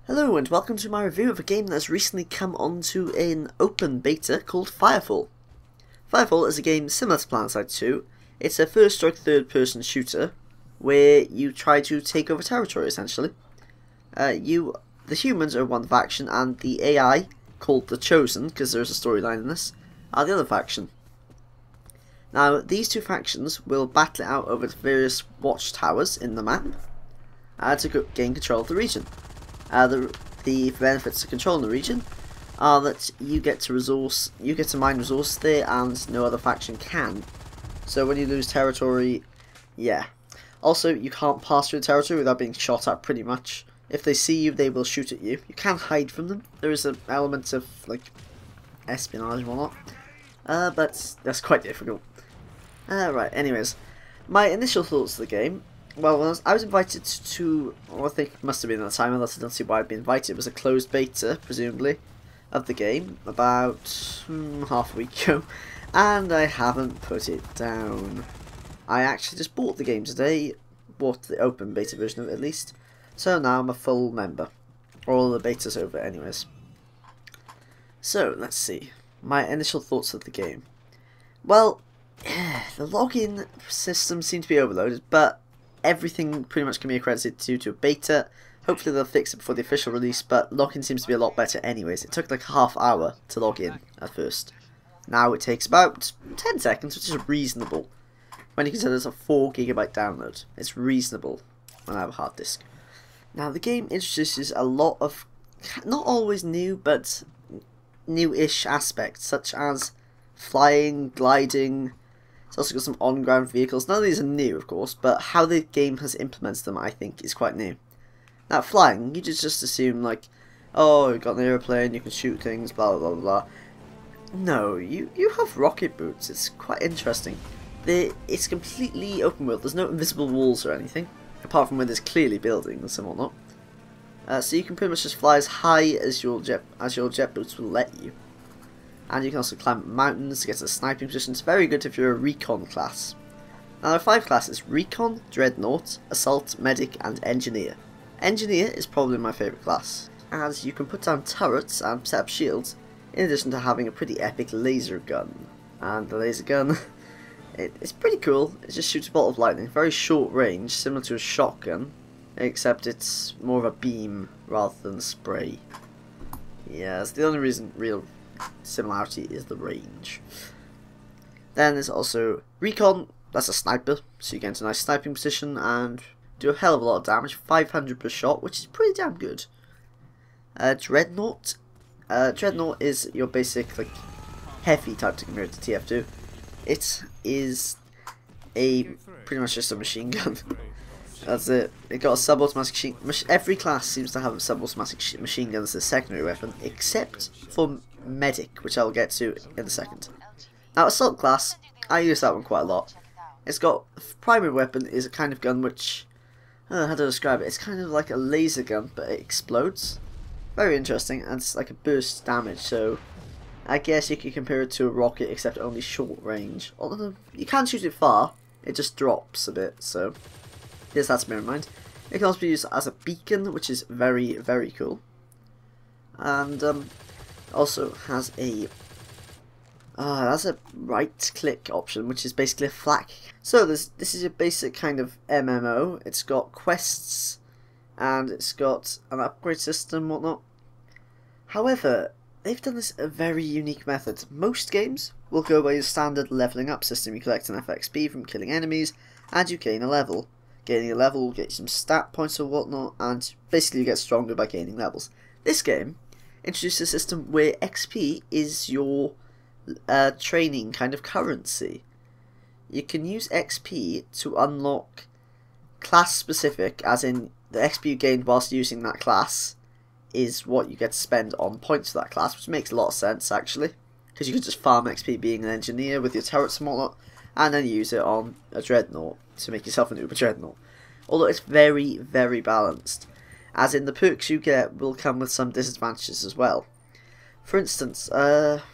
Hello and welcome to my review of a game that has recently come onto an open beta called Firefall. Firefall is a game similar to PlanetSide 2. It's a first-strike third-person shooter where you try to take over territory essentially. The humans are one faction and the AI, called the Chosen, because there's a storyline in this, are the other faction. Now these two factions will battle it out over the various watchtowers in the map to gain control of the region. The benefits to controlling the region are that you get to mine resources there, and no other faction can. So when you lose territory, yeah. Also, you can't pass through the territory without being shot at. Pretty much, if they see you, they will shoot at you. You can't hide from them. There is an element of like espionage and whatnot, but that's quite difficult. Right. Anyways, my initial thoughts of the game. Well, when I was invited to, well, I think it must have been at the time, unless I don't see why I'd been invited. It was a closed beta, presumably, of the game, about half a week ago, and I haven't put it down. I actually just bought the game today, bought the open beta version of it at least, so now I'm a full member. All the beta's over anyways. So, let's see. My initial thoughts of the game. Well, the login system seemed to be overloaded, but everything pretty much can be accredited to a beta. Hopefully they'll fix it before the official release, but login seems to be a lot better anyways. It took like a half hour to log in at first. Now it takes about 10 seconds, which is reasonable. When you consider it's a 4 GB download, it's reasonable when I have a hard disk. Now the game introduces a lot of, not always new, but new-ish aspects, such as flying, gliding. It's also got some on-ground vehicles. None of these are new, of course, but how the game has implemented them, I think, is quite new. Now, flying, you just assume, like, oh, you've got an aeroplane, you can shoot things, blah, blah, blah, blah. No, you have rocket boots. It's quite interesting. It's completely open world. There's no invisible walls or anything, apart from where there's clearly buildings and whatnot. So you can pretty much just fly as high as your jet boots will let you. And you can also climb mountains to get to the sniping positions. Very good if you're a recon class. Now there are 5 classes: Recon, Dreadnought, Assault, Medic and Engineer. Engineer is probably my favourite class, as you can put down turrets and set up shields, in addition to having a pretty epic laser gun. And the laser gun, it's pretty cool. It just shoots a bolt of lightning, very short range, similar to a shotgun, except it's more of a beam rather than spray. Yeah, that's the only real similarity is the range. Then there's also Recon, that's a sniper, so you get into a nice sniping position and do a hell of a lot of damage, 500 per shot, which is pretty damn good. Dreadnought. Dreadnought is your basic like heavy type to compare to TF2. It is pretty much just a machine gun. That's it. It got a sub-automatic machine. Every class seems to have a sub-automatic machine gun as a secondary weapon, except for Medic, which I'll get to in a second. Now, Assault class, I use that one quite a lot. It's got primary weapon is a kind of gun which, how to describe it? It's kind of like a laser gun, but it explodes. Very interesting, and it's like a burst damage. So, I guess you could compare it to a rocket, except only short range. Although you can shoot it far, it just drops a bit. So, yes, that's bear in mind. It can also be used as a beacon, which is very, very cool. And also has a right click option, which is basically a flak. So this is a basic kind of MMO. It's got quests and it's got an upgrade system, whatnot. However, they've done this a very unique method. Most games will go by your standard leveling up system. You collect enough XP from killing enemies and you gain a level. Gaining a level will get you some stat points or whatnot, and basically you get stronger by gaining levels. This game introduced a system where XP is your training kind of currency. You can use XP to unlock class specific, as in the XP you gained whilst using that class is what you get to spend on points for that class, which makes a lot of sense actually, because you can just farm XP being an engineer with your turrets and whatnot, and then use it on a dreadnought to make yourself an uber dreadnought. Although it's very, very balanced, as in the perks you get will come with some disadvantages as well. For instance, I've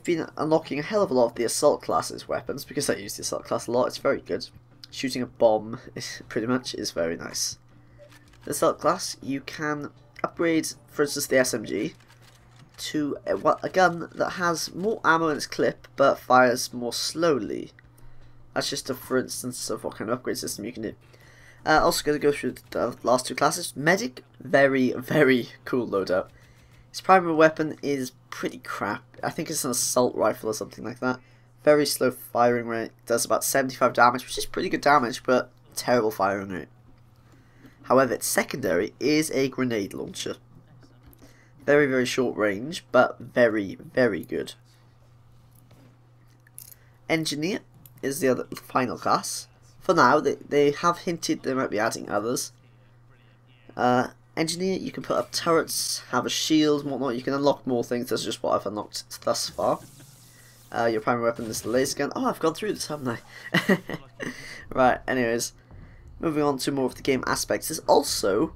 been unlocking a hell of a lot of the assault class's weapons because I use the assault class a lot. It's very good. Shooting a bomb, pretty much, is very nice. The assault class, you can upgrade, for instance, the SMG to a gun that has more ammo in its clip but fires more slowly. That's just a for instance of what kind of upgrade system you can do. Also going to go through the last two classes. Medic, very, very cool loadout. His primary weapon is pretty crap. I think it's an assault rifle or something like that. Very slow firing rate, does about 75 damage, which is pretty good damage, but terrible firing rate. However, its secondary is a grenade launcher. Very, very short range, but very, very good. Engineer is the final class. For now, they have hinted they might be adding others. Engineer, you can put up turrets, have a shield and whatnot. You can unlock more things. That's just what I've unlocked thus far. Your primary weapon is the laser gun. Oh, I've gone through this, haven't I? Right, anyways. Moving on to more of the game aspects. There's also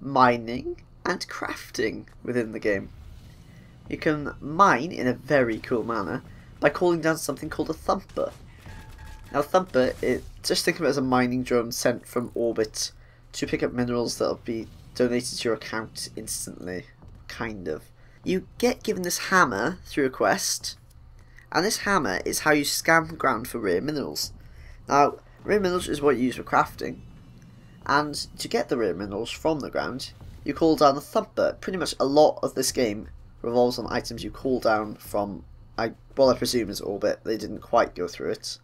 mining and crafting within the game. You can mine in a very cool manner by calling down something called a thumper. Now, thumper, just think of it as a mining drone sent from orbit to pick up minerals that will be donated to your account instantly. Kind of. You get given this hammer through a quest, and this hammer is how you scan the ground for rare minerals. Now, rare minerals is what you use for crafting, and to get the rare minerals from the ground, you call down a thumper. Pretty much a lot of this game revolves on items you call down from, well, I presume is orbit. They didn't quite go through it.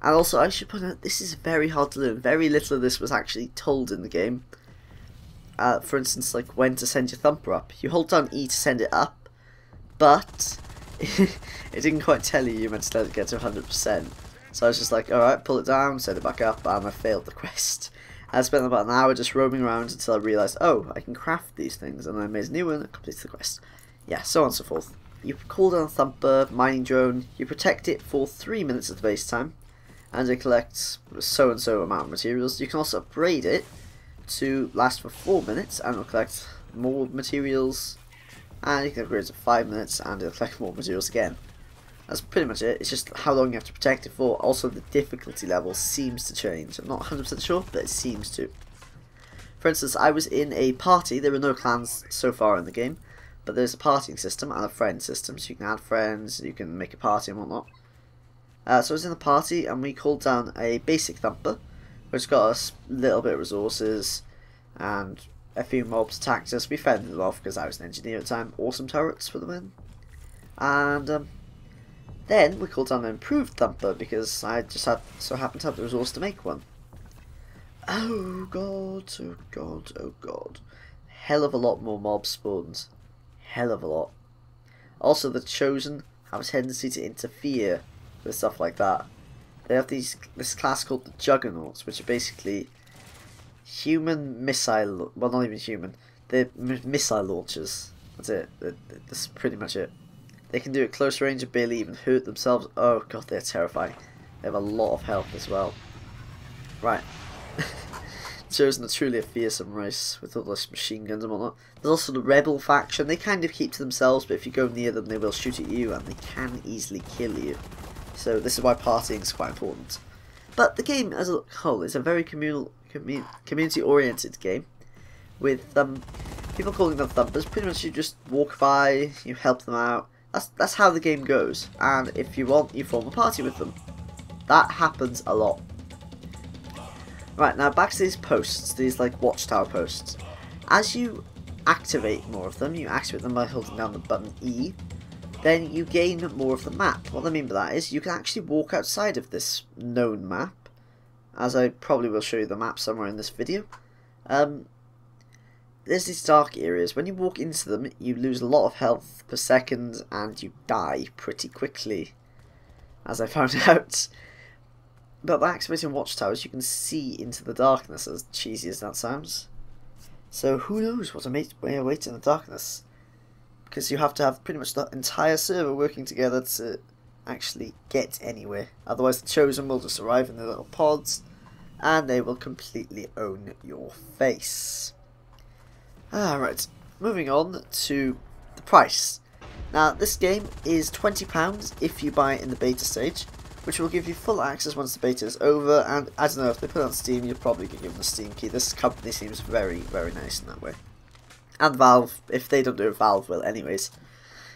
And also, I should point out, this is very hard to learn. Very little of this was actually told in the game. For instance, like when to send your thumper up. You hold down E to send it up, but it didn't quite tell you meant to let it get to 100%. So I was just like, alright, pull it down, send it back up, and I failed the quest. I spent about an hour just roaming around until I realised, oh, I can craft these things, and I made a new one and completed the quest. Yeah, so on and so forth. You call down a thumper, mining drone, you protect it for 3 minutes at the base time, and it collects so and so amount of materials. You can also upgrade it to last for 4 minutes, and it'll collect more materials, and you can upgrade it to 5 minutes, and it'll collect more materials again. That's pretty much it. It's just how long you have to protect it for. Also, the difficulty level seems to change. I'm not 100% sure, but it seems to. For instance, I was in a party. There are no clans so far in the game, but there's a partying system and a friend system, so you can add friends, you can make a party and whatnot. So I was in the party, and we called down a basic thumper, which got us a little bit of resources, and a few mobs attacked us. We fended them off because I was an engineer at the time. Awesome turrets for the win. And then we called down an improved thumper because I just so happened to have the resource to make one. Oh god, oh god, oh god. Hell of a lot more mobs spawned. Hell of a lot. Also, the Chosen have a tendency to interfere with stuff like that. They have this class called the Juggernauts, which are basically human missile, well, not even human, they're missile launchers. That's it. That's pretty much it. They can do it close range and barely even hurt themselves. Oh god, they're terrifying. They have a lot of health as well. Right. Chosen are truly a fearsome race with all those machine guns and whatnot. There's also the rebel faction. They kind of keep to themselves, but if you go near them they will shoot at you and they can easily kill you. So this is why partying is quite important. But the game as a whole is a very community-oriented game, with people calling them thumpers. Pretty much you just walk by, you help them out. That's how the game goes. And if you want, you form a party with them. That happens a lot. Right, now back to these posts, these like watchtower posts. As you activate more of them, you activate them by holding down the button E, then you gain more of the map. What I mean by that is you can actually walk outside of this known map, as I probably will show you the map somewhere in this video. There's these dark areas. When you walk into them, you lose a lot of health per second and you die pretty quickly, as I found out. But by activating watchtowers, you can see into the darkness, as cheesy as that sounds. So who knows what may await in the darkness? Because you have to have pretty much the entire server working together to actually get anywhere. Otherwise the Chosen will just arrive in their little pods, and they will completely own your face. Alright, moving on to the price. Now this game is £20 if you buy it in the beta stage, which will give you full access once the beta is over, and I don't know, if they put it on Steam, you'll probably get given a Steam key. This company seems very, very nice in that way. And Valve, if they don't do it, Valve will anyways.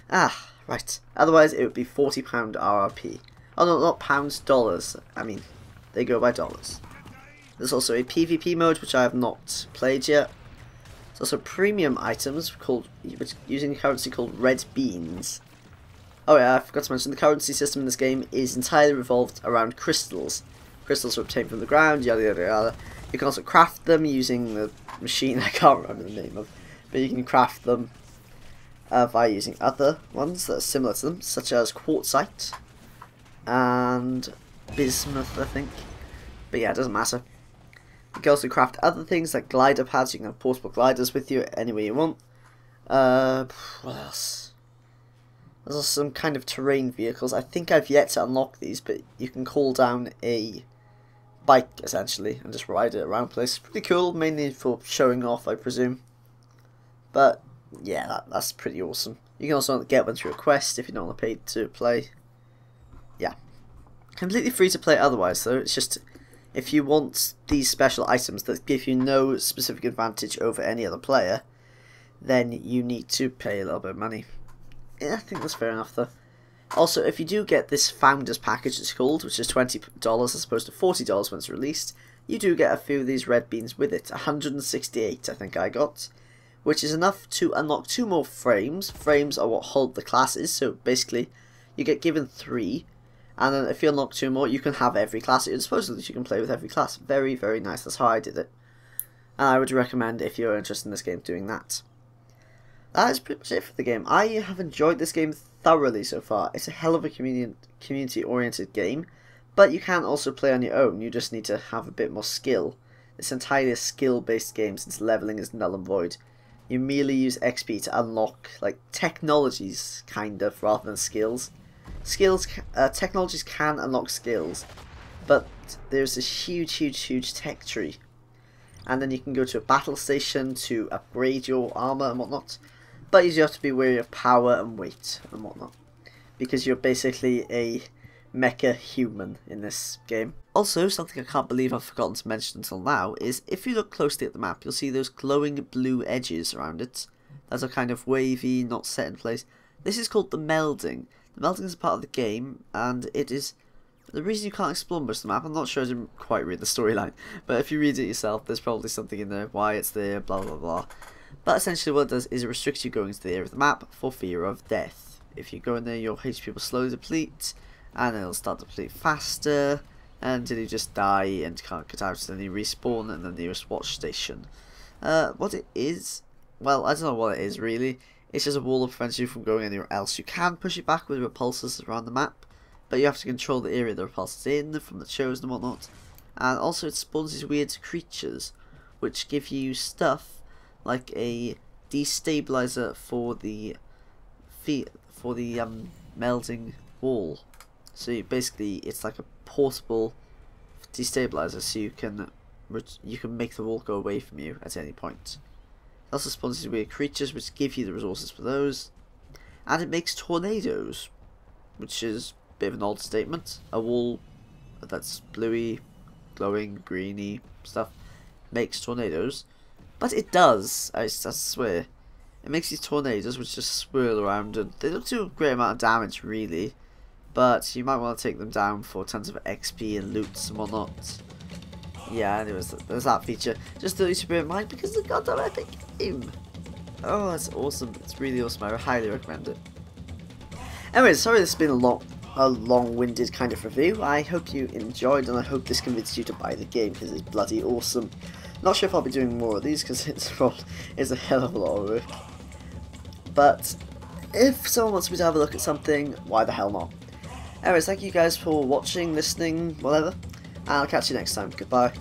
Ah, right. Otherwise, it would be £40 RRP. Oh no, not pounds, dollars. I mean, they go by dollars. There's also a PvP mode, which I have not played yet. There's also premium items using a currency called red beans. Oh yeah, I forgot to mention, the currency system in this game is entirely revolved around crystals. Crystals are obtained from the ground, yada yada yada. You can also craft them using the machine I can't remember the name of, but you can craft them by using other ones that are similar to them, such as quartzite and bismuth, I think. But yeah, it doesn't matter. You can also craft other things like glider pads. You can have portable gliders with you anywhere you want. What else? There's also some kind of terrain vehicles. I think I've yet to unlock these, but you can call down a bike, essentially, and just ride it around places. Pretty cool, mainly for showing off, I presume. But, yeah, that's pretty awesome. You can also get one through a quest if you don't want to pay to play. Yeah. Completely free to play otherwise, though. It's just, if you want these special items that give you no specific advantage over any other player, then you need to pay a little bit of money. Yeah, I think that's fair enough, though. Also, if you do get this Founders Package, it's called, which is $20 as opposed to $40 when it's released, you do get a few of these red beans with it. 168, I think I got, which is enough to unlock 2 more frames. Frames are what hold the classes, so basically, you get given 3, and then if you unlock 2 more, you can have every class. It's supposedly you can play with every class. Very, very nice. That's how I did it. And I would recommend, if you're interested in this game, doing that. That is pretty much it for the game. I have enjoyed this game thoroughly so far. It's a hell of a community-oriented game, but you can also play on your own. You just need to have a bit more skill. It's entirely a skill-based game since leveling is null and void. You merely use XP to unlock, like, technologies, kind of, rather than skills. Technologies can unlock skills, but there's this huge tech tree. And then you can go to a battle station to upgrade your armor and whatnot. But you have to be wary of power and weight and whatnot, because you're basically a mecha human in this game. Also, something I can't believe I've forgotten to mention until now is, if you look closely at the map, you'll see those glowing blue edges around it. Those are kind of wavy, not set in place. This is called the melding. The melding is a part of the game, and it is the reason you can't explore most of the map. I'm not sure, I didn't quite read the storyline, but if you read it yourself, there's probably something in there, why it's there, blah blah blah. But essentially what it does is it restricts you going to the area of the map for fear of death. If you go in there, your HP will slowly deplete, and then it'll start to deplete faster, until you just die and can't get out, and then you respawn in the nearest watch station. What it is, well, I don't know what it is really. It's just a wall that prevents you from going anywhere else. You can push it back with repulsors around the map, but you have to control the area the repulsor's in from the chosen and whatnot. And also it spawns these weird creatures, which give you stuff like a destabilizer for the melding wall. So basically, it's like a portable destabilizer, so you can make the wall go away from you at any point. It also spawns these weird creatures, which give you the resources for those, and it makes tornadoes, which is a bit of an odd statement. A wall that's bluey, glowing, greeny stuff makes tornadoes. But it does, I swear. It makes these tornadoes which just swirl around, and they don't do a great amount of damage really, but you might want to take them down for tons of XP and loots and whatnot. Yeah, anyways, there's that feature. Just to bear in mind, because it's a goddamn epic game. Oh, that's awesome. It's really awesome. I highly recommend it. Anyways, sorry this has been a long-winded kind of review. I hope you enjoyed, and I hope this convinced you to buy the game, because it's bloody awesome. Not sure if I'll be doing more of these, because it's a hell of a lot of work. But if someone wants me to have a look at something, why the hell not? Anyways, thank you guys for watching, listening, whatever, and I'll catch you next time. Goodbye.